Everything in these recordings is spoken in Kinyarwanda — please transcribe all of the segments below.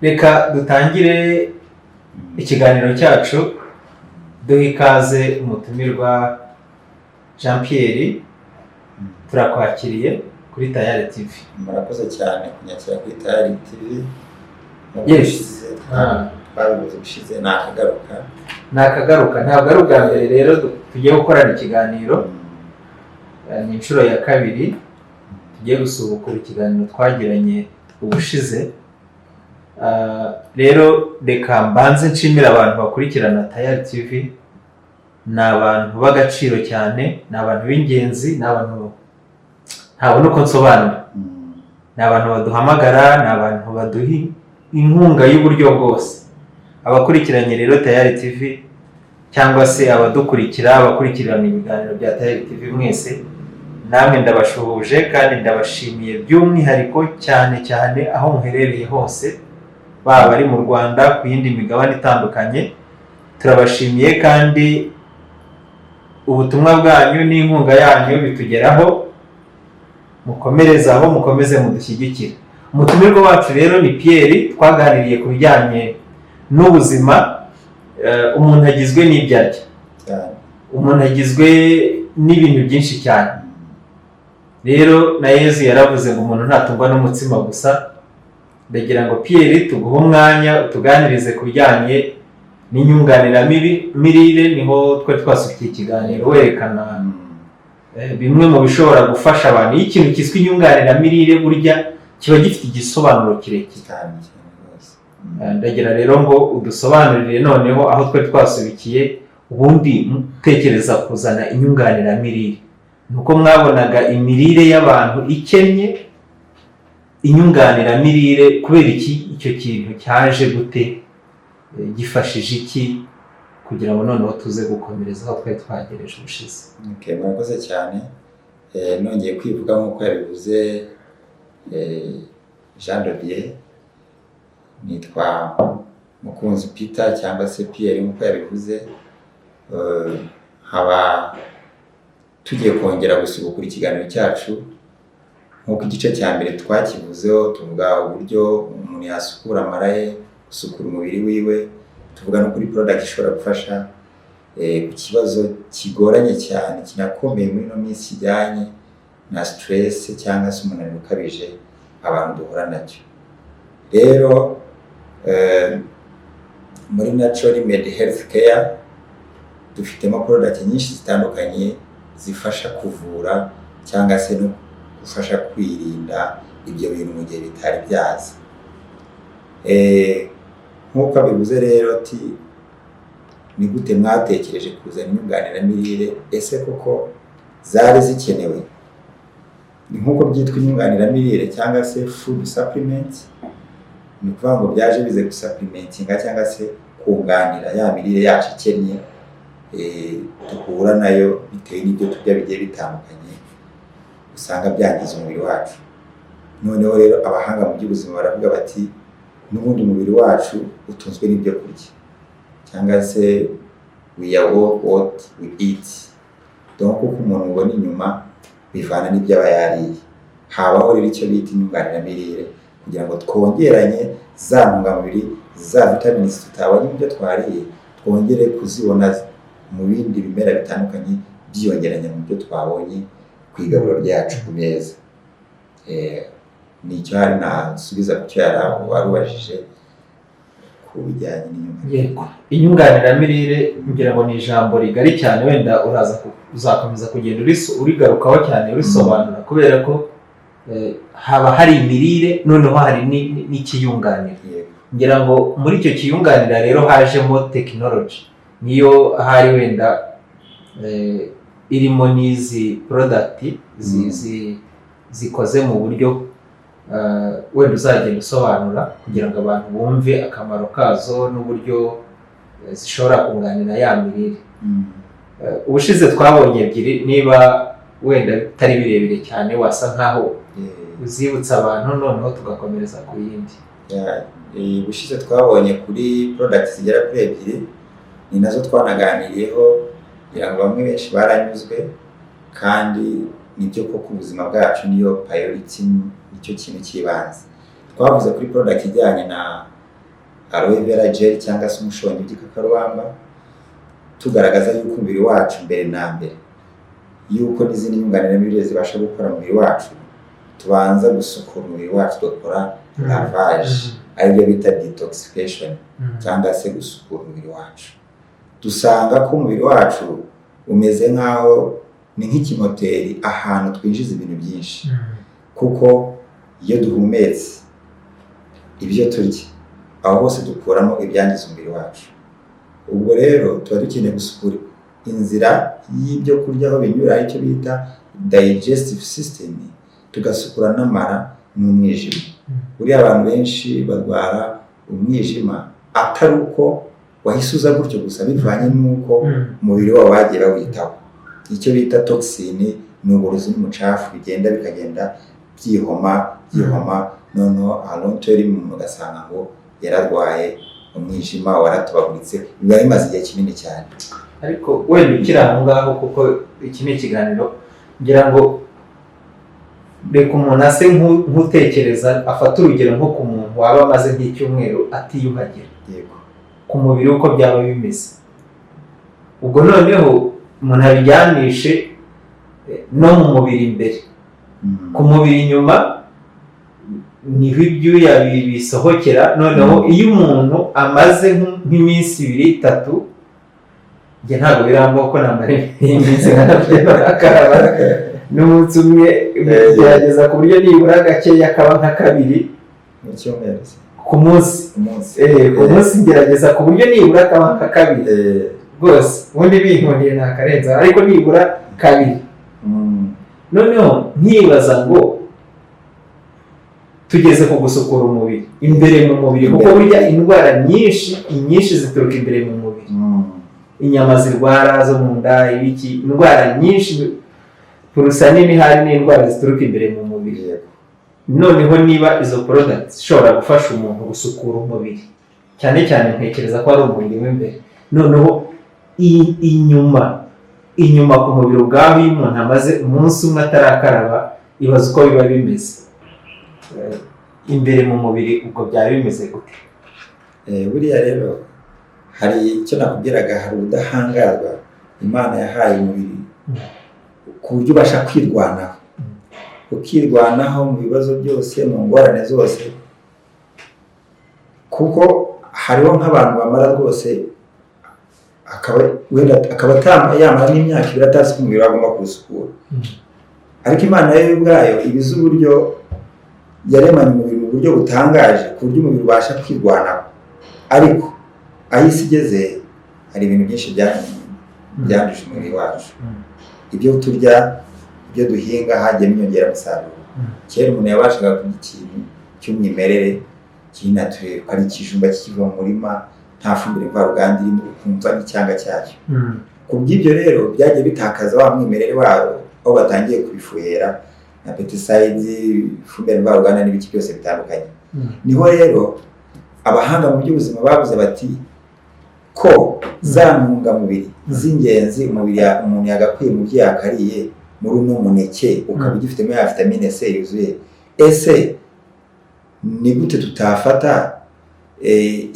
reka dutangire ikiganiro cyacu duha ikaze umutumirwa Jean Pierre turakwakiriye kuri TAYALI TV. Murakoze cyane kunyakira kuri TAYALI TV. Yes. Twabivuze bishize nakagaruka ntabwo ari ubwa mbere rero tugiye gukorana ikiganiro, ni inshuro ya kabiri tugiye gusubukura ikiganiro twagiranye ubushize. Rero reka mbanze nshimira abantu bakurikirana TAYALI TV. Ni abantu b'agaciro cyane, ni abantu b'ingenzi, ni abantu ntabona uko nsobanura. Ni abantu baduhamagara, ni abantu baduha inkunga y'uburyo bwose. Abakurikiranye rero TAYALI TV cyangwa se abakurikirana ibiganiro bya TAYALI TV mwese, namwe ndabashuhuje kandi ndabashimiye by'umwihariko cyane aho muherereye hose, baba bari mu Rwanda, ku yindi migabane itandukanye. Turabashimiye kandi ubutumwa bwanyu n'inkunga yanyu bitugeraho, mukomerezaho, mukomeze mudushyigikire. Umutumirwa wacu rero ni Pierre. Twaganiriye ku bijyanye n'ubuzima. Umuntu agizwe n'ibyo arya, umuntu agizwe n'ibintu byinshi cyane. Rero na Yezu yaravuze ngo umuntu ntatungwa n'umutsima gusa. Ndagira ngo Pierre tuguhe umwanya utuganirize ku bijyanye n'inyunganiramirire. Niho twari twasukiye ikiganiro werekana bimwe mu bishobora gufasha abantu. Iyo ikintu cyiswe inyunganiramirire burya kiba gifite igisobanuro kirekire. Ndagira rero ngo udusobanurire noneho aho twari twasubikiye, ubundi mutekereza kuzana inyunganiramirire. Nuko mwabonaga imirire y'abantu ikennye, inyunganiramirire kubera iki icyo kintu cyaje gute, gifashije iki, kugira ngo noneho tuze gukomereza aho twari twagereje ubushize. Murakoze cyane. Nongeye kwivuga nk'uko yabivuze Jean Pierre, nitwa Mukunzi Peter cyangwa se Pierre nk'uko yabivuze. Haba tugiye kongera gusubukura ikiganiro cyacu nk'uko igice cya mbere twakivuzeho, tuvuga uburyo umuntu yasukura amara ye, gusukura umubiri wiwe, tuvuga no kuri product ishobora gufasha ku kibazo kigoranye cyane kinakomeye muri no minsi kijyanye na stress cyangwa se umunaniro ukabije abantu duhura nacyo. Rero muri Natural Med Health Care dufitemo product nyinshi zitandukanye zifasha kuvura cyangwa se no gufasha kwirinda ibyo bintu mu gihe bitari byaza. Nk'uko abivuze rero ati ni gute mwatekereje kuzana inyunganiramirire, ese koko zari zikenewe? Ni nk'uko byitwa inyunganiramirire cyangwa se food supplement, ni ukuvuga ngo byaje bize gusupplementinga cyangwa se kunganira ya mirire yacu ikennye duhura nayo bitewe n'ibyo turya bigiye bitandukanye usanga byangiza umubiri wacu. Noneho rero abahanga mu by'ubuzima baravuga bati n'ubundi umubiri wacu utunzwe n'ibyo kurya, cyangwa se we are what we eat. Donc uko umuntu ubona inyuma bivana n'ibyo aba yariye. Habaho rero icyo bita inyunganiramirire kugira ngo twongeranye za ntungamubiri, za vitamins tutabonye mu byo twariye, twongere kuzibona mu bindi bimera bitandukanye, byiyongeranya mu byo twabonye ku igaburo ryacu ku meza. Nicyo hari nasubiza ku cyo warubajije ku bijyanye n'inyunganiramirire. Inyunganiramirire ngira ngo ni ijambo rigari cyane, wenda uzakomeza kugenda urigarukaho cyane urisobanura, kubera ko haba hari imirire noneho hari n'ikiyunganira. Ngira ngo muri icyo kiyunganira rero hajemo technology, niyo hari wenda irimo n'izi product zikoze mu buryo wenda uzagenda usobanura kugira ngo abantu bumve akamaro kazo n'uburyo zishobora kunganira ya mirire. Ubushize twabonye ebyiri, niba wenda bitari birebire cyane wasa nkaho uzibutsa abantu, noneho tugakomereza ku yindi. Ubushize twabonye kuri product zigera kuri ebyiri, ni nazo twanaganiriyeho kugira ngo bamwe benshi baranyuzwe, kandi nibyo koko ubuzima bwacu niyo priority, nicyo kintu cy'ibanze. Twavuze kuri product ijyanye aloe vera gel cyangwa se umushongi w'igikakarubamba, tugaragaza yuko umubiri wacu mbere na mbere yuko n'izindi nyunganiramirire zibasha gukora mu mubiri wacu, tubanza gusukura umubiri wacu tugakora lavage, aribyo bita detoxification cyangwa se gusukura umubiri wacu. Dusanga ko umubiri wacu umeze nk'aho ni nk'ikimoteri ahantu twinjiza ibintu byinshi, kuko iyo duhumetse ibyo turya aho hose dukuramo ibyangiza umubiri wacu. Ubwo rero tuba dukeneye gusukura inzira y'ibyo kurya aho binyura, icyo bita digestive system, tugasukura n'amara n'umwijima. Buriya abantu benshi barwara umwijima atari uko wahise uza gutyo gusa, bivanye n'uko umubiri wabo bagiye bawitaho. Icyo bita toxine ni uburozi n'umucafu bigenda bikagenda byihoma noneho ahantu turi mu gasanga ngo yararwaye umwijima waratubaguritse, biba bimaze igihe kinini cyane. Ariko wenda ukiri aho ngaho, kuko iki ni ikiganiro, ngira ngo reka umuntu ase nk'utekereza, afata urugero nko ku muntu waba amaze nk'icyumweru atiyuhagira ku mubiri uko byaba bimeze. Ubwo noneho umuntu abijyanishe no mu mubiri imbere. Ku mubiri inyuma niho ibyuya bisohokera. Noneho iyo umuntu amaze nk'iminsi 2-3, njye ntabwo birambaho ko namara iminsi nkaraba n'umunsi umwe, gerageza ku buryo nibura gakeya akaba nka 2 mu cyumweru ku munsi. Ku munsi ngerageza ku buryo nibura akaba nka 2 rwose, ubundi binkondiye ntakarenza, ariko nibura 2. Noneho nkibaza ngo tugeze ku gusukura umubiri imbere mu mubiri, kuko burya indwara nyinshi zituruka imbere mu mubiri. Inyama zirwara zo mu nda, ibiki, indwara nyinshi purusa nini hari n'indwara zituruka imbere mu mubiri. Noneho niba izo products zishobora gufasha umuntu gusukura umubiri, cyane cyane ntekereza ko ari umubiri w'imbere. Noneho inyuma ku mubiri ubwaho, iyo umuntu amaze umunsi umwe atarakaraba, ibaza uko biba bimeze. Imbere mu mubiri ubwo byaba bimeze gute? Buriya rero hari icyo nakubwiraga, hari ubudahangarwa Imana yahaye umubiri ku buryo ubasha kwirwanaho, ukirwanaho mu bibazo byose, mu ngorane zose. Kuko hariho nk'abantu bamara rwose akaba yamara n'imyaka 2 atazi ko umubiri agomba kuwusukura. Ariko Imana yo ubwayo ibizi uburyo yaremanye umubiri mu buryo butangaje, ku buryo umubiri ubasha kwirwanaho. Ariko aho isi igeze, hari ibintu byinshi byanduje umubiri wacu. Ibyo turya, ibyo duhinga, hagiyemo inyongeramusaruro. Kera umuntu yabashaga kurya ikintu cy'umwimerere cy'inaturere, ari ikijumba kikiva mu murima, nta fumbire mvaruganda irimo, ukumva n'icyanga cyacyo. Ku bw'ibyo rero byagiye bitakaza wa mwimerere wabo, aho batangiye kubifuhera na pesticides, ifumbire mvaruganda n'ibiki byose bitandukanye. Niho rero abahanga mu by'ubuzima bavuze bati ko za ntungamubiri z'ingenzi umuntu yagakwiye mu byo yakariye, muri uno muneke ukaba ugifitemo ya vitamine C yuzuye, ese ni gute tutafata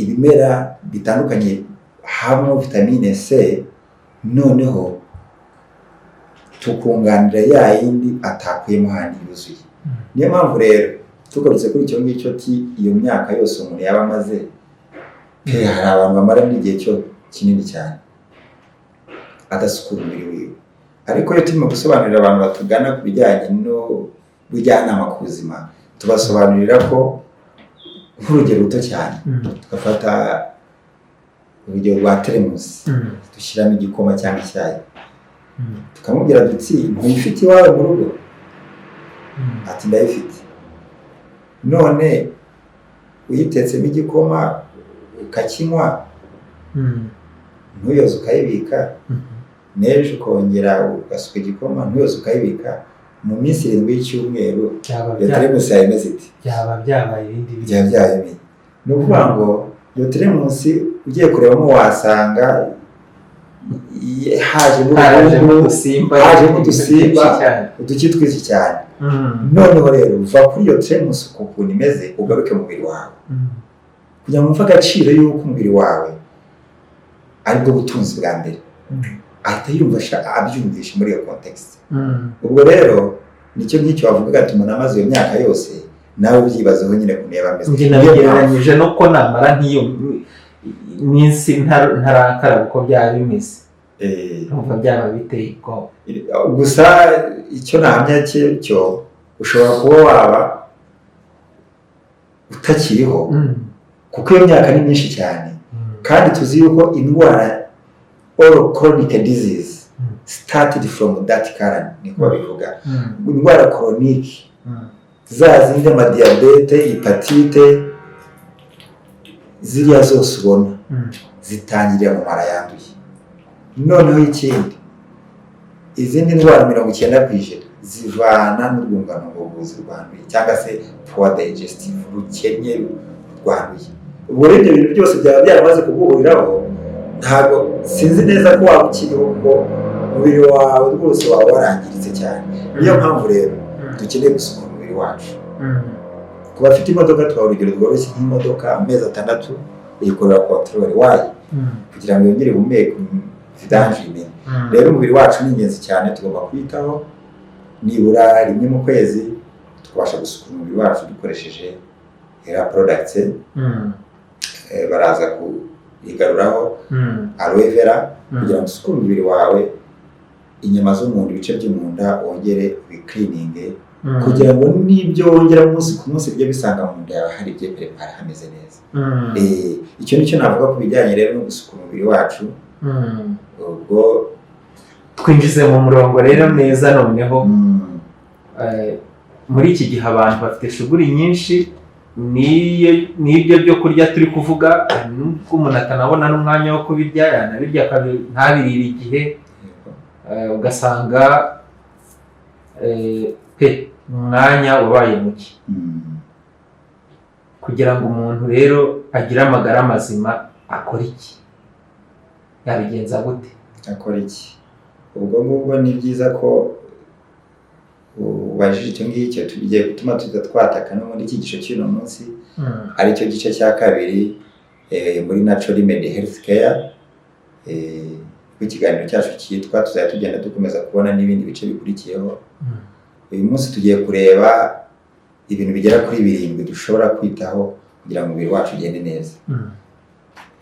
ibimera bitandukanye habamo vitamine C, noneho tukunganira ya yindi atakuyemo handi yuzuye? Niyo mpamvu rero tugarutse kuri icyo ngicyo, iyo myaka yose umuntu yaba amaze, hari abantu bamara n'igihe cyo kinini cyane adasukura umubiri wiwe. Ariko iyo turimo gusobanurira abantu batugana ku bijyanye n'ubujyanama ku buzima, tubasobanurira ko nk'urugero ruto cyane, tugafata urugero rwa teremusi, dushyiramo igikoma cyangwa icyayi, tukamubwira duti ntuyifite iwawe mu rugo? Ati ndayifite. None uyitetsemo igikoma ukakinywa, ntuyoze ukayibika, n'ejo ukongera ugasuka igikoma, ntuyoze ukayibika, mu minsi 7 y'icyumweru iyo teremusi yawe imeze iti? Byaba byabaye ibindi byaba byabaye. Ni ukuvuga ngo iyo teremusi ugiye kurebamo wasanga hajemo udusimba, uduki twinshi cyane. Noneho rero uva kuri iyo teremusi ukuntu imeze, ugaruke mu mubiri wawe. kugira ngo wumve agaciro y'uko umubiri wawe ari bwo butunzi bwa mbere ahita yumva abyumvisha muri iyo context. Ubwo rero nicyo ngicyo wavuga ati umuntu amaze iyo myaka yose nawe ubyibazeho nyine kuneba ameze. Njye nabigereranyije no ko namara nk'iyo minsi ntarakara uko byaba bimeze. Numva byaba biteye ubwoba. Gusa icyo nahamya cyo ushobora kuba waba utakiriho kuko iyo myaka ni myinshi cyane kandi tuzi yuko indwara all chronic disease started from that current niko babivuga. Indwara chronic za zindi amadiyabete, hepatite, ziriya zose ubona zitangirira mu mara yanduye. Noneho ikindi izindi ndwara 90% zivana n'urwungano ngogozi rwanduye cyangwa se poor digestive, rukenye rwanduye. Ubwo rero ibyo bintu byose byaba byaramaze kuguhuriraho, ntabwo sinzi neza ko waba ukiriho kuko umubiri wawe rwose waba warangiritse cyane. Niyo mpamvu rero dukeneye gusukura umubiri wacu. Ku bafite imodoka twaha urugero rworoshye nk'imodoka amezi 6 uyikorera control wayo kugira ngo yongere ihumeke vidange imene. Rero umubiri wacu ni ingenzi cyane, tugomba kwitaho nibura rimwe mu kwezi tukabasha gusukura umubiri wacu dukoresheje hair products. Baraza kuyigaruraho aloe vera kugira ngo usukure umubiri wawe, inyama zo mu nda, ibice byo mu nda wongere ubicleaning kugira ngo nibyo wongera umunsi ku munsi bijye bisanga mu nda yawe hari ibyo prepare hameze neza. Icyo nicyo navuga ku bijyanye rero no gusukura umubiri wacu. Ubwo twinjize mu murongo rero neza noneho muri iki gihe abantu bafite shuguri nyinshi, n'ibyo byo kurya turi kuvuga, nubwo umuntu atanabona n'umwanya wo kubirya yanabirya ntabirire igihe, ugasanga umwanya wabaye muke. Kugira ngo umuntu rero agire amagara mazima akora iki? Yabigenza gute? Akora iki? Ubwo ngubwo ni byiza ko ubajije icyo ngicyo tugiye gutuma tudatwataka no muri iki gice cy'uno munsi ari cyo gice cya kabiri muri natural remedy health care. Ikiganiro cyacu cyitwa tuzajya tugenda dukomeza kubona n'ibindi bice bikurikiyeho. Uyu munsi tugiye kureba ibintu bigera kuri 7 dushobora kwitaho kugira ngo umubiri wacu ugende neza.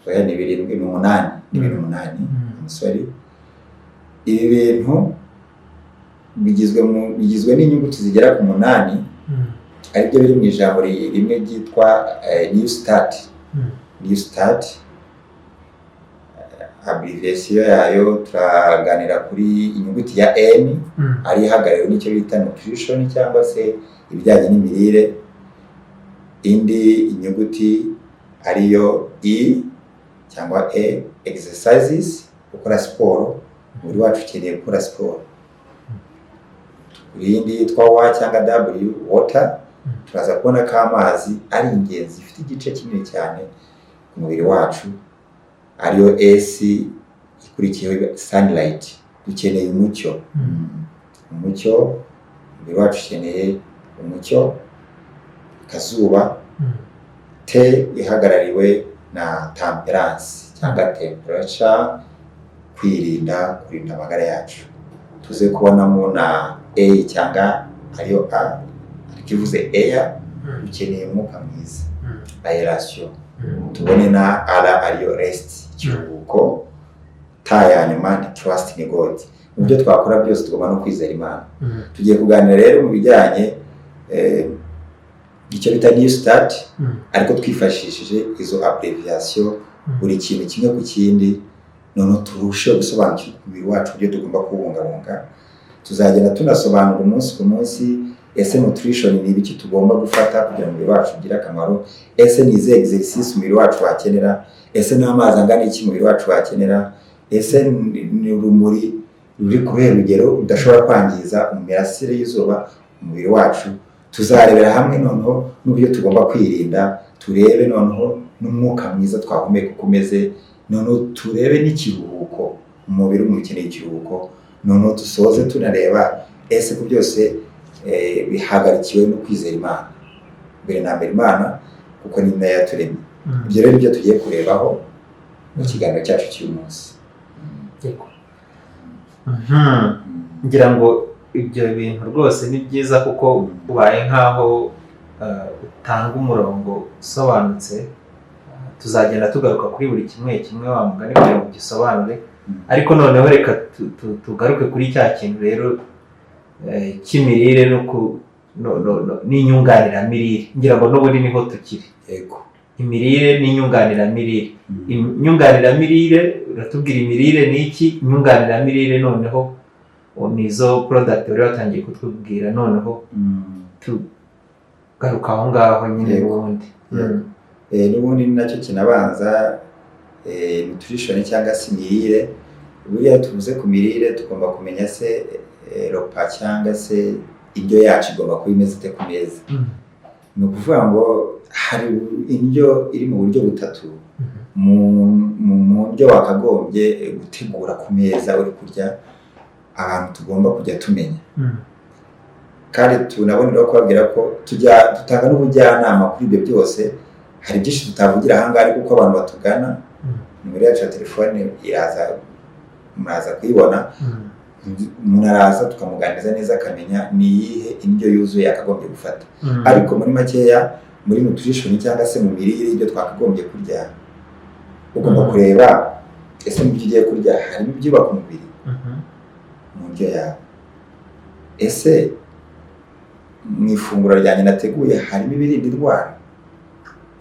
Oya ni 7 ni 8 ni 8 sorry. Ibi bintu bigizwe n'inyuguti zigera ku 8 ari byo biri mu ijambo rimwe ryitwa new start. New start abbreviation yayo turaganira kuri inyuguti ya N ari ihagarariwe n'icyo bita nutrition cyangwa se ibijyanye n'imirire. Indi inyuguti ariyo E cyangwa E, exercises, gukora siporo. Umubiri wacu ukeneye gukora siporo. Iyindi yitwa W cyangwa W, water. Turaza kubona ko amazi ari ingenzi, ifite igice kinini cyane ku mubiri wacu. Ariyo S ikurikiyeho sunlight, dukeneye umucyo. Umucyo, umubiri wacu ukeneye umucyo, akazuba. T ihagarariwe na temperance cyangwa temperature, kurinda amagara yacu. Tuze kubonamo na A cyangwa ariyo A, ikivuze air, ukeneye umwuka mwiza, aeration. Tubone na R ariyo rest, ikiruhuko. Ta ya nyuma ni trust in God. Mu byo twakora byose tugomba no kwizera Imana. Tugiye kuganira rero mu bijyanye icyo bita new start, ariko twifashishije izo abbreviation, buri kintu kimwe ku kindi, none turusheho gusobanukirwa umubiri wacu ibyo tugomba kubungabunga. Tuzagenda tunasobanura umunsi ku munsi, ese nutrition ni ibiki tugomba gufata kugira ngo umubiri wacu ugire akamaro, ese ni izihe exercice umubiri wacu wakenera, ese n'amazi angana iki umubiri wacu wakenera, ese ni urumuri ruri kubera urugero udashobora kwangiza imirasire y'izuba umubiri wacu. Tuzarebera hamwe noneho n'uburyo tugomba kwirinda, turebe noneho n'umwuka mwiza twahumeka uko umeze, noneho turebe n'ikiruhuko, umubiri umukeneye ikiruhuko. Noneho dusoze tunareba ese ku byose bihagarikiwe no kwizera Imana. Mbere na mbere Imana kuko ni nayo yaturemye. ibyo rero nibyo tugiye kurebaho mu kiganiro cyacu cy'uyu munsi. ngira ngo ibyo bintu rwose ni byiza kuko ubaye nk'aho utanga umurongo usobanutse. Tuzagenda tugaruka kuri buri kimwe wa mugani kugira ngo gisobanure, ariko noneho reka tugaruke kuri cya kintu rero cy'imirire n'inyunganiramirire. Ngira ngo n'ubundi niho tukiri. Yego, imirire n'inyunganiramirire. Inyunganiramirire uratubwira imirire ni iki, inyunganiramirire noneho nizo product bari batangiye kutubwira, noneho tugaruka aho ngaho nyine n'ubundi. N'ubundi ni nacyo kinabanza nutrition cyangwa se imirire. Buriya tuvuze ku mirire tugomba kumenya se ropa cyangwa se indyo yacu igomba kuba imeze ite ku meza. Ni ukuvuga ngo hari indyo iri mu buryo butatu mu ndyo wakagombye gutegura ku meza uri kurya, abantu tugomba kujya tumenya. Kandi tunabonera kubabwira ko dutanga n'ubujyanama kuri ibyo byose. Hari byinshi tutavugira aha ngaha kuko abantu batugana, nimero yacu ya telefone muraza kuyibona. Umuntu araza tukamuganiriza neza akamenya ni iyihe indyo yuzuye akagombye gufata. Ariko muri makeya, muri nutrition cyangwa se mu mirire ibyo twakagombye kurya, ugomba kureba ese mu byo ugiye kurya harimo ibyubaka umubiri mu ndyo yawe. Ese mu ifunguro ryanjye nateguye harimo ibirinda indwara?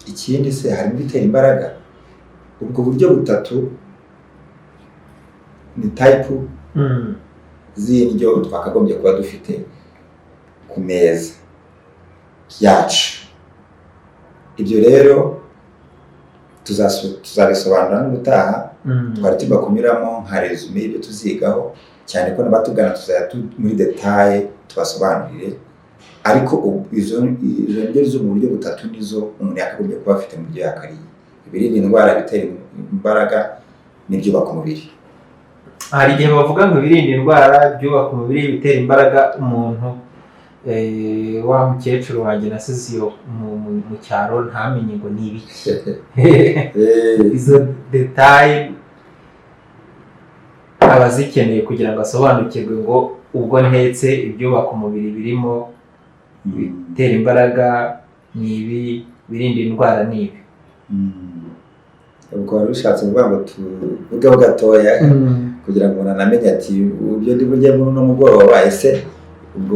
Ikindi se harimo ibitera imbaraga? Ubwo buryo butatu ni type z'indyo twakagombye kuba dufite ku meza yacu. Ibyo rero tuzabisobanura n'ubutaha. Twari tuba kunyuramo nka resume y'ibyo tuzigaho, cyane ko n'abatugana tuzajya muri detail tubasobanurire. Ariko izo ndyo zo mu buryo butatu nizo umuntu yakagombye kuba afite mu byo yakariye: ibirinda indwara, ibitera imbaraga n'ibyubaka umubiri. Hari igihe bavuga ngo ibirinda indwara, ibyubaka umubiri, ibitera imbaraga. Umuntu wa mukecuru wanjye nasize iyo mu cyaro ntamenye ngo ni ibiki. Izo detail aba zikeneye kugira ngo asobanukirwe ngo ubwo ntetse ibyubaka umubiri birimo, ibitera imbaraga ni ibi, birinda indwara ni ibi. Ubwo wari ushatse kuvuga ngo tuvugeho gatoya kugira ngo umuntu anamenye ati ibyo ndi burye muri uno mugoroba, ese ubwo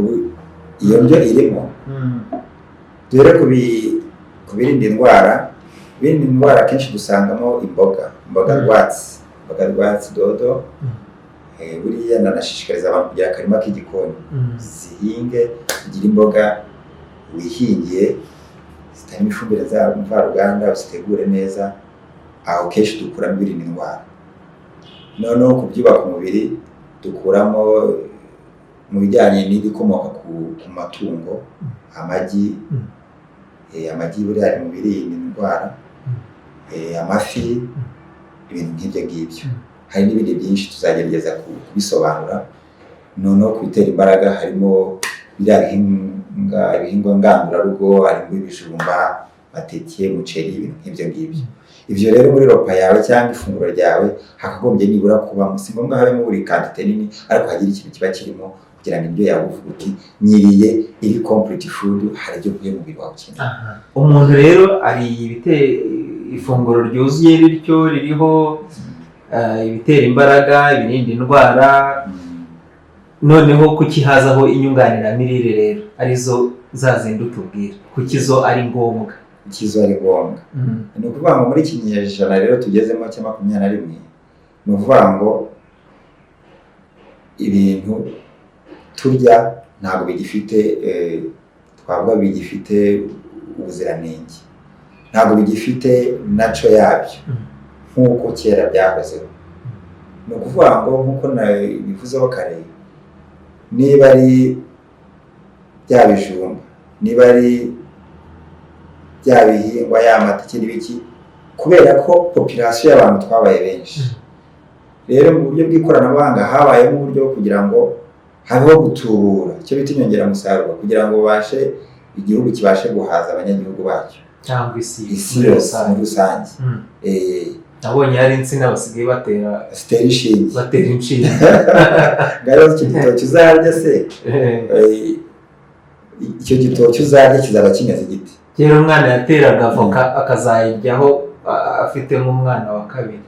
iyo ndyo irimo. Duhere ku birinda indwara. Birinda indwara akenshi dusangamo imboga rwatsi, dodo. Buriya nanashishikariza abantu kugira akarima k'igikoni. Zihinge, zigire imboga wihingiye, zitarimo ifumbire mvaruganda, uzitegure neza. Aho kenshi dukuramo ibirinda indwara. Noneho ku byubaka umubiri dukuramo mu bijyanye n'ibikomoka ku matungo, amagi. Amagi buriya ari mu birinda indwara, amafi, ibintu nk'ibyo ngibyo. Hari n'ibindi byinshi tuzagerageza kubisobanura. Noneho ku bitera imbaraga harimo ibihingwa ngandurarugo, harimo ibijumba, amateke, umuceri, ibintu nk'ibyo ngibyo. Ibyo rero muri ropa yawe cyangwa ifunguro ryawe hakagombye nibura kuba si ngombwa habemo buri kantite nini, ariko hagira ikintu kiba kirimo kugira ngo indyo yawe uvuga uti nyiriye iri complete food, hari ibyo kuye mu mubiri wawe ukeneye. Umuntu rero ariye ifunguro ryuzuye bityo ririho ibitera imbaraga, ibirinda indwara, noneho kuki hazaho inyunganiramirire rero arizo zazindi utubwira, kuki zo ari ngombwa? Ikizo ari ngombwa ni ukuvuga ngo muri iki kinyejana rero tugezemo cya 21, ni ukuvuga ngo ibintu turya ntabwo bigifite twavuga bigifite ubuziranenge, ntabwo bigifite naco yabyo nk'uko kera byahozeho. Ni ukuvuga ngo nk'uko nabivuzeho kare, niba ari bya bijumba, niba ari bya bihingwa, y'amateke n'ibiki, kubera ko population y'abantu twabaye benshi. Rero mu buryo bw'ikoranabuhanga habayemo uburyo kugira ngo habeho gutubura, icyo bita inyongeramusaruro, kugira ngo igihugu kibashe guhaza abanyagihugu bacyo. cyangwa isi yose muri rusange. nabonye hari insina basigaye batera inshinge ngaho icyo gitoki uzarya se icyo gitoki uzarya kizaba kimeze giti. kera umwana yateraga avoka akazayiryaho afite nk'umwana wa kabiri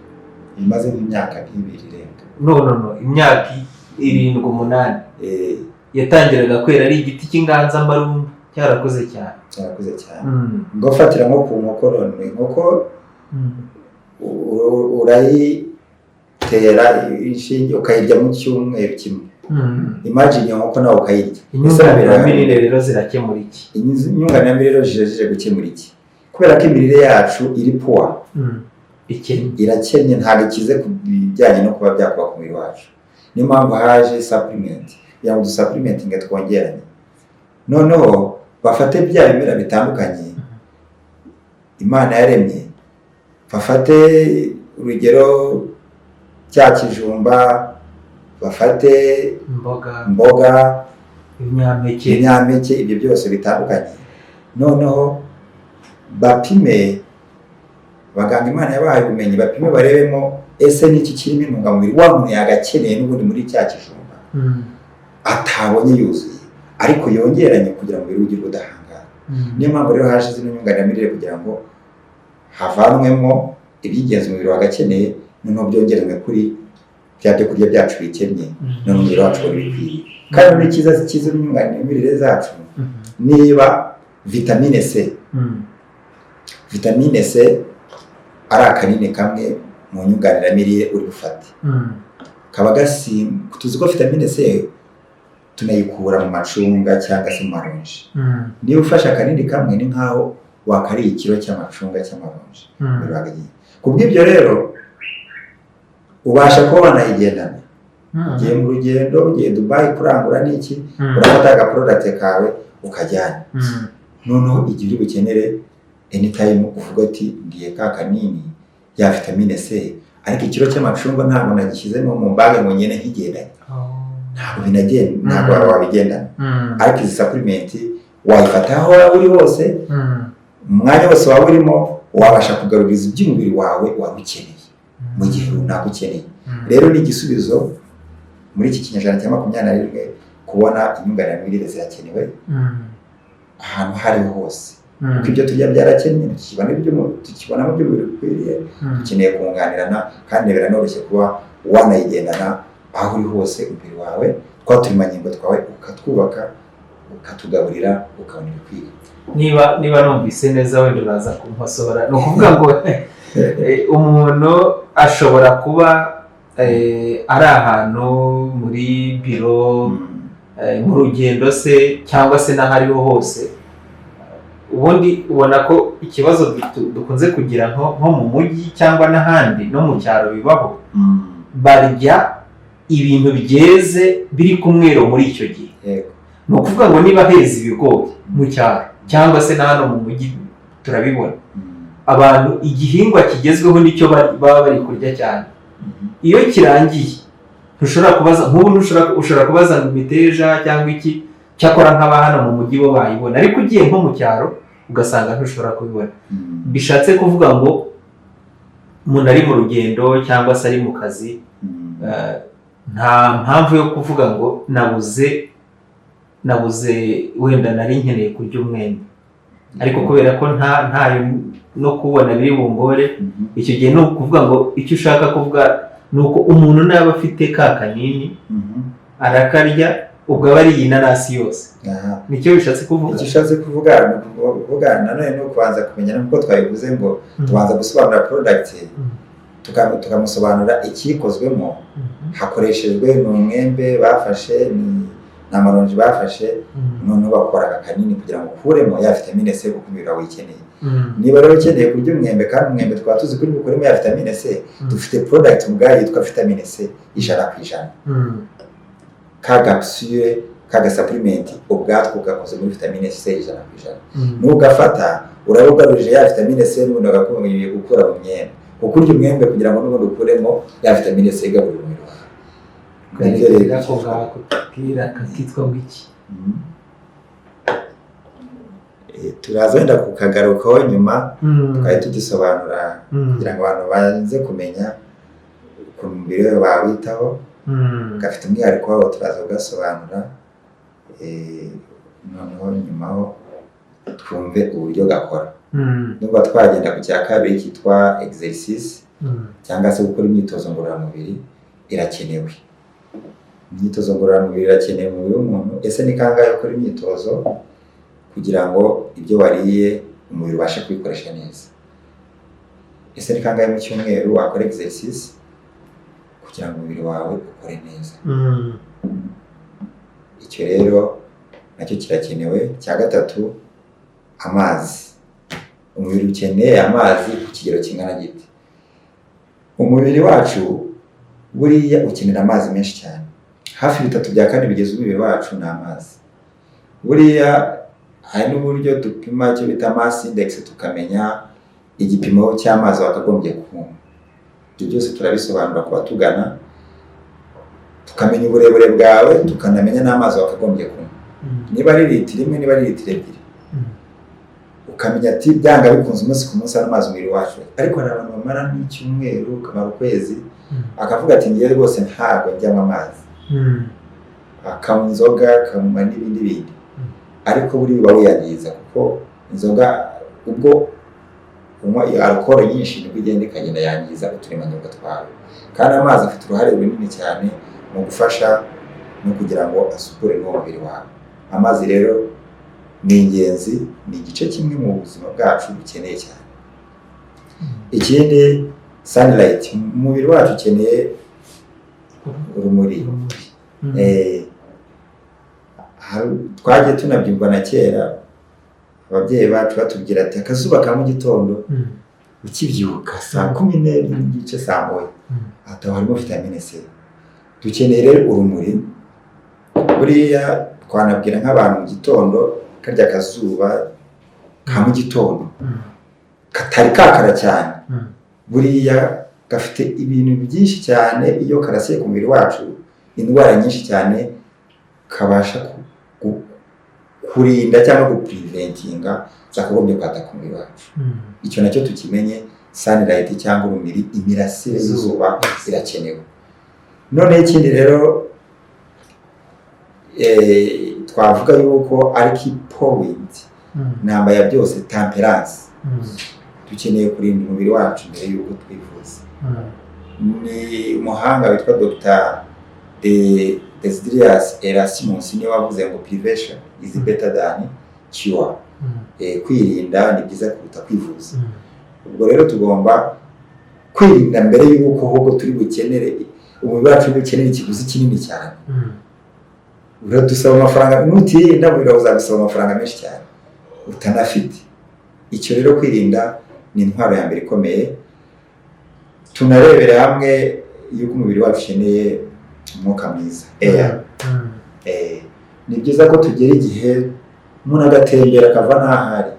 imaze nk'imyaka 2 irenga. no imyaka 7-8 yatangiraga kwera ari igiti cy'inganzamarumbu cyarakuze cyane ngo fatira nko ku nkoko none inkoko urayitera inshinge ukayirya mu cyumweru kimwe. Imagine inkoko nawe ukayirya. Inyunganiramirire rero zirakemura iki? Inyunganiramirire rero zije gukemura iki? Kubera ko imirire yacu iri poa, irakennye ntabwo ikize ku bijyanye no kuba byakuba ku mubiri wacu. Niyo mpamvu haje supplement ya ngo supplementing twongeranye. Noneho bafate bya bimera bitandukanye Imana yaremye, bafate urugero cya kijumba, bafate imboga, ibinyampeke, ibyo byose bitandukanye. Noneho bapime, baganga Imana yabahaye ubumenyi, bapime barebemo ese niki kirimo intungamubiri wa muntu yagakeneye n'ubundi muri cya kijumba atabonye yuzuye, ariko yongeranye kugira ngo umubiri ugire ubudahangara. Niyo mpamvu rero haje zino nyunganiramirire kugira ngo havanwemo iby'ingenzi umubiri wagakeneye, noneho byongerwe kuri bya byo kurya byacu bikennye, none umubiri wacu bikwiye. Kandi muri cyiza nyunganiramirire zacu niba vitamine C. Vitamine C ari akanini kamwe mu nyunganiramirire uri bufate. Kaba tuzi ko vitamine C tunayikura mu macunga cyangwa se mu maronji. Niba ufashe akanini kamwe ni nkaho wakariye ikiro cy'amacunga cy'amaronji. Kubw'ibyo rero ubasha kuba wanayigendana. Ugiye mu rugendo, ugiye Dubai kurangura n'iki, urafata agaproduct kawe ukajyana. Noneho igihe uri bukenere anytime uvuga ati ngiye ka kanini ya vitamine C, ariko ikiro cy'amacunga ntabwo nagishyizemo mu mbage ngo nyene nkigendanye. Ntabwo binagenda, ntabwo wabigendana. Ariko izi supplement wayifata aho uri hose, umwanya wose waba urimo wabasha kugaruriza iby'umubiri wawe wabukeneye mu gihe runaka ukeneye. Rero ni igisubizo muri iki kinyejana cya 21 kubona inyunganiramirire zirakenewe ahantu hariho hose. Kuko ibyo turya byarakennye, tukibonamo ibyo bikwiriye, dukeneye kunganirana kandi biranoroshye kuba wanayigendana aho uri hose umubiri wawe, twaturimanyingo twawe ukatwubaka, ukatugaburira, ukabona ibikwiye. Niba numvise neza wenda uraza kumpasora, ni ukuvuga ngo umuntu ashobora kuba ari ahantu muri biro, mu rugendo se cyangwa se n'ahariho hose. Ubundi ubona ko ikibazo dukunze kugira nko mu mujyi cyangwa n'ahandi no mu cyaro bibaho, barya ibintu byeze biri kumwero muri icyo gihe. Ni ukuvuga ngo niba heza ibigori mu cyaro cyangwa se na hano mu mujyi turabibona, abantu igihingwa kigezweho nicyo baba bari kurya cyane. Iyo kirangiye ntushobora kubaza, nk'ubu ushobora kubaza ngo imiteja cyangwa iki, cyakora nk'aba hano mu mujyi bo bayibona, ariko ugiye nko mu cyaro ugasanga ntushobora kubibona. Bishatse kuvuga ngo umuntu ari mu rugendo cyangwa se ari mu kazi, nta mpamvu yo kuvuga ngo nabuze wenda nari nkeneye kurya umwembe, ariko kubera ko ntayo no kubona biri bungore, icyo gihe ni ukuvuga ngo icyo ushaka kuvuga ni uko umuntu naba afite ka kanini arakarya, ubwo aba ari inanasi yose. Nicyo bishatse kuvuga. Icyo bishatse kuvuga nanone no kubanza kumenya nuko twabivuze ngo tubanza gusobanura product, tukamusobanura ikikozwemo, hakoreshejwe n'umwembe bafashe, n'amaronji bafashe, noneho bakora akanini kugira ngo ukuremo ya vitamine C kuko umubiri wawe ukeneye. Niba rero ukeneye kurya umwembe kandi umwembe twaba tuzi kuri bukoremo ya vitamine C, dufite product ubwayo yitwa vitamine C 100%. Ka capsule, ka supplement ubwatwo gakoze muri vitamine C 100%. Nugafata urabugaruje ya vitamine C n'ubundi bagakomeye gukura mu myembe. Ukurya umwembe kugira ngo n'ubundi ukuremo ya vitamine C gaburira umubiri wawe. Kugira ko kakitwa ngiki? turaza wenda kukagarukaho nyuma tukajya tugisobanura kugira ngo abantu baze kumenya ukuntu umubiri we bawitaho gafite umwihariko wabo turaza kugasobanura noneho nyuma ho twumve uburyo gakora nubwo twagenda ku cya kabiri cyitwa exercice cyangwa se gukora imyitozo ngororamubiri irakenewe. Imyitozo ngororamubiri irakenewe mu mubiri w'umuntu. Ese ni kangahe ukora imyitozo kugira ngo ibyo wariye umubiri ubashe kubikoresha neza? Ese ni kangahe mu cyumweru wakora exercice kugira ngo umubiri wawe ukore neza? Icyo rero nacyo kirakenewe. Cya gatatu, amazi. Umubiri ukeneye amazi ku kigero kingana gite? Umubiri wacu buriya ukenera amazi menshi cyane. Hafi 3/4 bigize umubiri wacu ni amazi. Buriya hari n'uburyo dupima icyo bita mass index tukamenya igipimo cy'amazi wakagombye kunywa. Ibyo byose turabisobanura ku batugana, tukamenya uburebure bwawe, tukanamenya n'amazi wakagombye kunywa. Niba ari litiro imwe, niba ari litiro ebyiri, ukamenya ati byanga bikunze umunsi ku munsi amazi umubiri wacu. Ariko hari abantu bamara n'icyumweru, kamara ukwezi, akavuga ati ngiye rwose ntabwo njyamo amazi, akanywa inzoga, akanywa n'ibindi bindi. Ariko buri biba wiyangiza kuko inzoga ubwo unywa alcohol nyinshi nibwo igenda yangiza uturemangingo twawe. Kandi amazi afite uruhare runini cyane mu gufasha no kugira ngo asukure n'umubiri wawe. Amazi rero ni ingenzi, ni igice kimwe mu buzima bwacu dukeneye cyane. Ikindi, sunlight. Umubiri wacu ukeneye urumuri. Twagiye tunabyumva na kera, ababyeyi bacu batubwira ati akazuba ka mu gitondo ukibyuka saa 11:30 saa 1 hata harimo vitamine C. Dukeneye rero urumuri. Buriya twanabwira nk'abantu mu gitondo karya akazuba ka mu gitondo katari kakara cyane, buriya gafite ibintu byinshi cyane. Iyo karasiye ku mubiri wacu, indwara nyinshi cyane kabasha kurinda cyangwa gupreventinga zakagombye kwata ku mubiri wacu. Icyo nacyo tukimenye. Sunlight cyangwa urumuri, imirasire y'izuba zirakenewe. None ikindi rero twavuga yuko ari key point namba ya byose, temperance. Dukeneye kurinda umubiri wacu mbere yuko twivuza. Ni umuhanga witwa Dr. Desiderius Erasmus niwe wavuze ngo prevention is better than cure. Kwirinda ni byiza kuruta kwivuza. Ubwo rero tugomba kwirinda mbere yuko ahubwo turi bukenere umubiri wacu bukenera ikiguzi kinini cyane. Uradusaba amafaranga, nutirinda umubiri wawe uzagusaba amafaranga menshi cyane utanafite. Icyo rero kwirinda ni intwaro ya mbere ikomeye. Tunarebere hamwe yuko umubiri wacu ukeneye umwuka mwiza, air. Ni byiza ko tugera igihe umuntu agatembera akava n'ahari,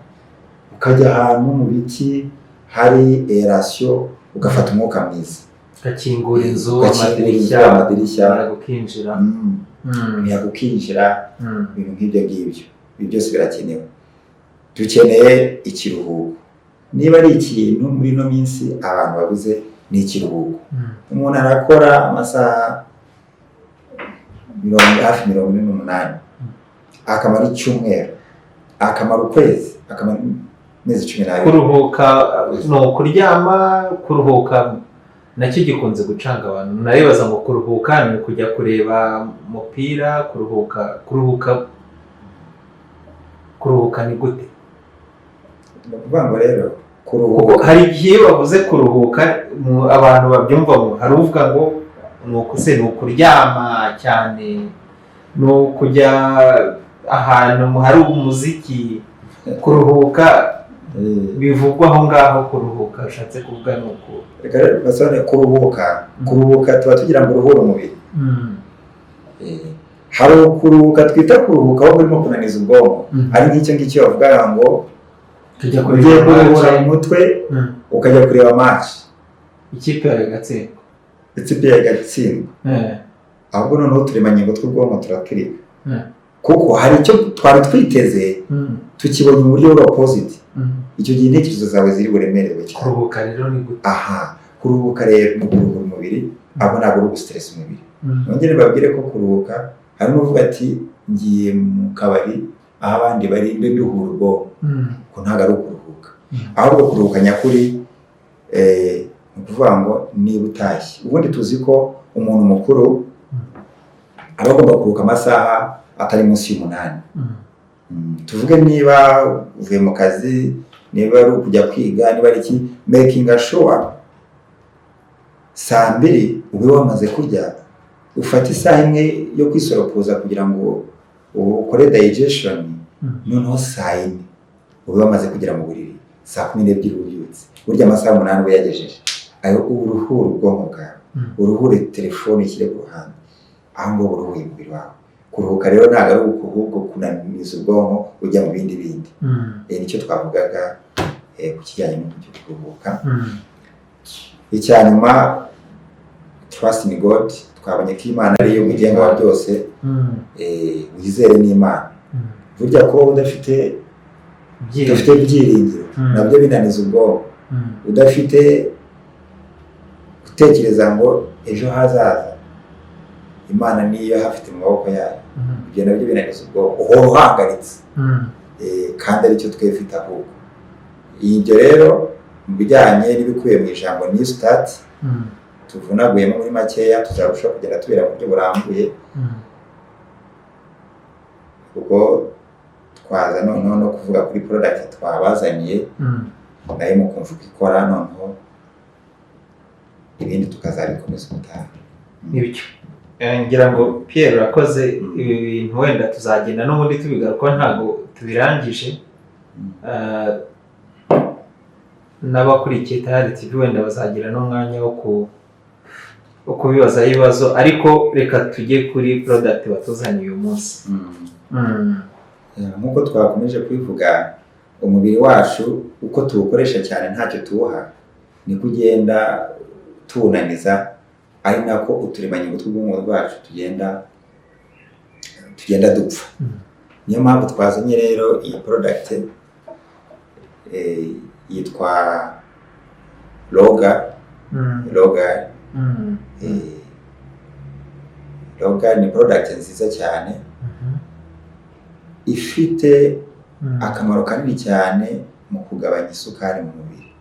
ukajya ahantu mu biti hari aeration, ugafata umwuka mwiza, gakingura inzu, amadirishya gukinjira, gukinjira, ibintu nk'ibyo ngibyo. Ibi byose birakenewe. Dukeneye ikiruhuko. Niba ari ikintu muri no minsi abantu babuze ni ikiruhuko. Umuntu arakora amasaha 48, akamara icyumweru, akamara ukwezi, akamara amezi 12. Kuruhuka no kuryama. Kuruhuka nacyo gikunze gucanga abantu. Naribaza ngo kuruhuka ni kujya kureba umupira. Kuruhuka ni gute? Ukuvuga ngo rero kuruhuka, hari igihe bavuze kuruhuka abantu babyumva, hari uvuga ngo ni ukuryama cyane, ni ukujya ahantu hari umuziki. Kuruhuka bivugwa aho ngaho. Kuruhuka ushatse kuvuga ni uko reka basone kuruhuka tuba tugira ngo uruhure umubiri. Hari kuruhuka twita kuruhuka aho urimo kunaniza ubwonko. Ari nk'icyo ngicyo bavuga ngo tujya kuruhura umutwe, ukajya kureba match, ikipe yagatsindwa, ahubwo noneho uturemangingo tw'ubwonko turaturika. kuko hari icyo twari twiteze tukibonye mu buryo bwa opposite. Icyo gihe intekerezo zawe ziri buremererwe cyane. Kuruhuka rero ni gute? Kuruhuka rero ni kuruhura umubiri, abo ntabwo uri gustress umubiri. Nongere babwire ko kuruhuka hari n'uvuga ati ngiye mu kabari aho abandi bari biruhura ubwonko, ko ntabwo ari ukuruhuka. Ahubwo kuruhuka nyakuri ni ukuvuga ngo niba utashye. Ubundi tuzi ko umuntu mukuru aba agomba kuruhuka amasaha atari munsi y'8. Tuvuge niba uvuye mu kazi, niba ari ukujya kwiga, niba ari iki, making sure saa 2 ube wamaze kurya, ufata isaha imwe yo kwisoropoza kugira ngo ukore digestion, noneho saa 4 ube wamaze kugera mu buriri, saa 12 ubyutse. Burya amasaha 8 ube yagejeje. Ayo uruhura ubwonko bwawe, uruhure telefone ishyire ku ruhande, aho ngo uruhuye umubiri wawe. Kuruhuka rero ntabwo ari ukuvuga kunaniza ubwonko ujya mu bindi. Nicyo twavugaga ku kijyanye no kuruhuka. Icyanyuma, trust in God, twabonye ko Imana ariyo mugenga wa byose. Wizere n'Imana. Burya ko udafite byiringiro nabyo binaniza ubwonko. Udafite gutekereza ngo ejo hazaza Imana niyo hafite mu maboko yayo, ibyo nabyo binaniza ubwonko. Uhora uhangayitse kandi aricyo twefite ahubwo. Ibyo rero mu bijyanye n'ibikubiye mu ijambo new start, tuvunaguyemo muri makeya, tuzarushaho kugenda tubera mu buryo burambuye. Ubwo twaza noneho no kuvuga kuri product twabazaniye, nayo mukumva uko ikora, noneho ibindi tukazabikomeza ubutaha. Nibyo. Ngira ngo Pierre urakoze, ibi bintu wenda tuzagenda n'ubundi tubigaruka ntago tubirangije. N'abakurikiye TAYALI TV wenda bazagira n'umwanya wo kubibaza ibibazo, ariko reka tujye kuri product batuzaniye uyu munsi. Nk'uko twakomeje kubivuga, umubiri wacu uko tuwukoresha cyane ntacyo tuwuha, ni kugenda tuwunaniza, ari nako uturemangingo tw'ubwonko bwacu tugenda dupfa. Niyo mpamvu twazanye rero iyi product yitwa Loga. Loga ni product nziza cyane, ifite akamaro kanini cyane mu kugabanya isukari mu mubiri.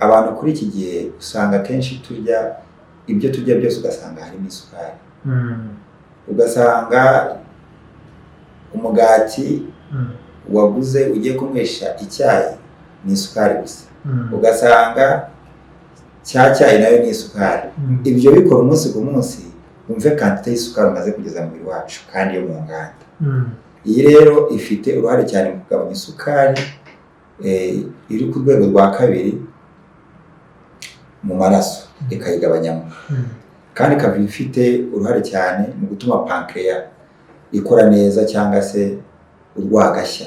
Abantu kuri iki gihe usanga kenshi turya ibyo turya byose ugasanga harimo isukari. Ugasanga umugati waguze ugiye kunywesha icyayi ni isukari gusa. Ugasanga cya cyayi nayo ni isukari. Ibyo bikora umunsi ku munsi, wumve quantité y'isukari umaze kugeza mu mubiri wacu kandi yo mu nganda. Iyi rero ifite uruhare cyane mu kugabanya isukari iri ku rwego rwa 2 mu maraso, ikayigabanyamo. Kandi ikaba ifite uruhare cyane mu gutuma pancreas ikora neza, cyangwa se urwagashya.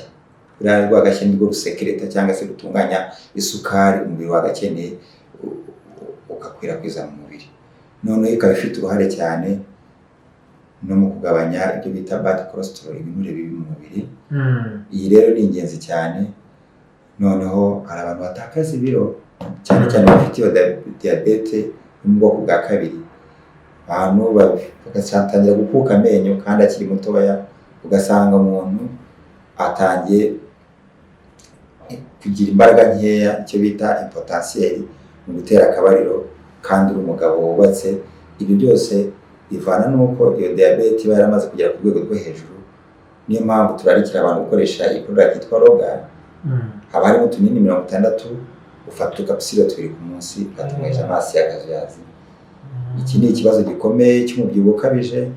Urwagashya nirwo rusekereta cyangwa se rutunganya isukari umubiri wagakeneye ukakwirakwiza mu mubiri. Noneho ikaba ifite uruhare cyane no mu kugabanya ibyo bita bad cholesterol, ibinure bibi mu mubiri. Iyi rero ni ingenzi cyane. Noneho hari abantu batakaza ibiro, cyane cyane bafite iyo diabete yo mu bwoko bwa 2. Abantu bagatangira gukuka amenyo kandi akiri mutoya, ugasanga umuntu atangiye kugira imbaraga nkeya, icyo bita impotentiel mu gutera akabariro, kandi uri umugabo wubatse. Ibi byose bivana n'uko iyo diabete iba yaramaze kugera ku rwego rwo hejuru. Niyo mpamvu turarikira abantu gukoresha iyi product yitwa Loga. Haba harimo utunini 60, ufata ukapsilo 2 ku munsi, ukatunywesha amazi y'akazuyazi. Iki ni ikibazo gikomeye cy'umubyibuho ukabije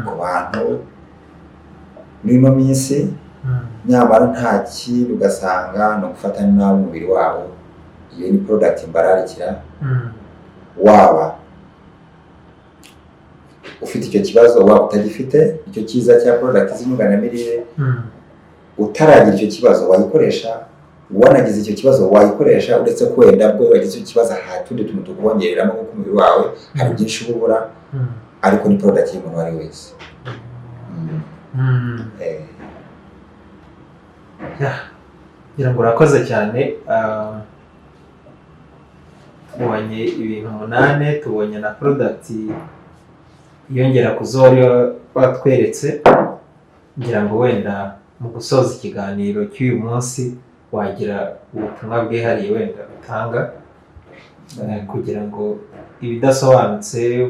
ku bantu muri ino minsi. Nyamara nta kintu, ugasanga no gufata nabi umubiri wabo. Iyo ni product mbararikira. Waba ufite icyo kibazo, waba utagifite, icyo cyiza cya product z'inyunganiramirire, utaragira icyo kibazo wayikoresha. Wanagize icyo kibazo wayikoresha, uretse ko wenda bwo wagize icyo kibazo hatundi tuntu tukongereramo kuko umubiri wawe hari byinshi ubura, ariko ni product y'umuntu wari wese. ngira ngo urakoze cyane. Tubonye ibintu 8, tubonye na product yongera kuzori batweretse. Ngira ngo wenda mu gusoza ikiganiro cy'uyu munsi wagira ubutumwa bwihariye wenda utanga kugira ngo ibidasobanutse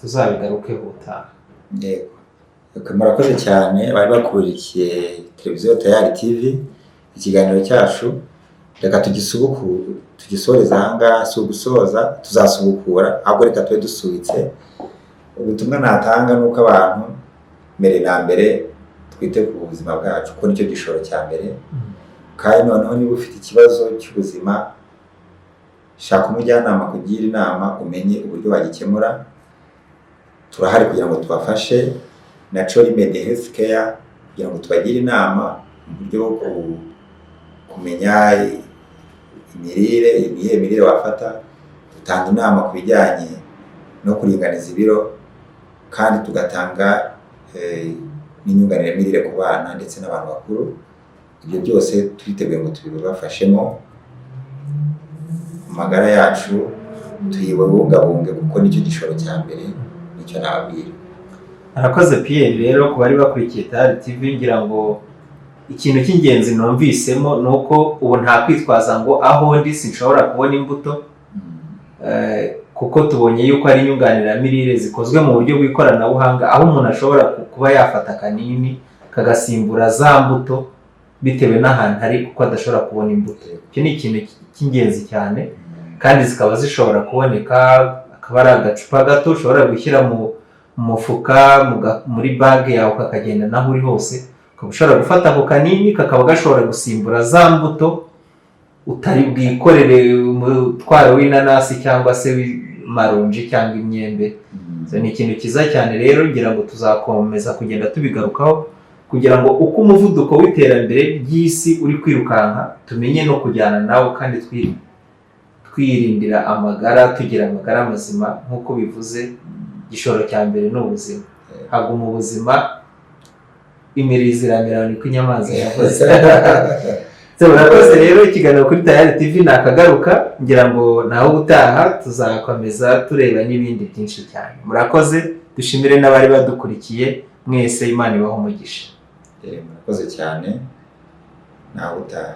tuzabigarukeho ubutaha. Yego, murakoze cyane bari bakurikiye televiziyo Tayali TV. Ikiganiro cyacu reka tugisoreza ahangaha, si ugusoza, tuzasubukura, ahubwo reka tube dusubitse. Ubutumwa natanga nuko abantu mbere na mbere twite ku buzima bwacu, kuko nicyo gishoro cya mbere. Kandi noneho niba ufite ikibazo cy'ubuzima, shaka umujyanama kugira inama, umenye uburyo wagikemura. Turahari kugira ngo tubafashe na Wirinde Health Care kugira ngo tubagire inama mu buryo bwo kumenya imirire wafata. Dutanga inama ku bijyanye no kuringaniza ibiro, kandi tugatanga n'inyunganiramirire ku bana ndetse n'abantu bakuru. Ibyo byose twiteguye ngo tubibafashemo. Amagara yacu tuyibungabunge kuko nicyo gishoro cya mbere, nicyo nababwira. Arakoze Pierre. Rero ku bari bakurikiye Tayali TV, ngira ngo ikintu cy'ingenzi numvisemo nuko ubu nta kwitwaza ngo aho ndi sinshobora kubona imbuto, kuko tubonye yuko ari inyunganiramirire zikozwe mu buryo bw'ikoranabuhanga, aho umuntu ashobora kuba yafata akanini kagasimbura za mbuto bitewe n'ahantu ari, kuko adashobora kubona imbuto. Icyo ni ikintu cy'ingenzi cyane, kandi zikaba zishobora kuboneka. Akaba ari agacupa gato ushobora gushyira mu mufuka, muri bag yawe, ukakagenda naho uri hose. Ukaba ushobora gufata ako kanini, kakaba gashobora gusimbura za mbuto utari bwikorere umutwaro w'inanasi cyangwa se w'amaronji cyangwa imyembe. Ni ikintu cyiza cyane. Rero ngira ngo tuzakomeza kugenda tubigarukaho kugira ngo uko umuvuduko w'iterambere ry'isi uri kwirukanka, tumenye no kujyana nawo, kandi twirindira amagara, tugira amagara mazima. Nk'uko bivuze, igishoro cya mbere ni ubuzima. Haguma ubuzima, imirizo iramera niko inyamaswa yavuze. Murakoze rero. Ikiganiro kuri Tayali TV nakagaruka, ngira ngo naho gutaha tuzakomeza tureba n'ibindi byinshi cyane. Murakoze. Dushimire n'abari badukurikiye mwese. Imana ibahe umugisha. Murakoze cyane. Naho gutaha.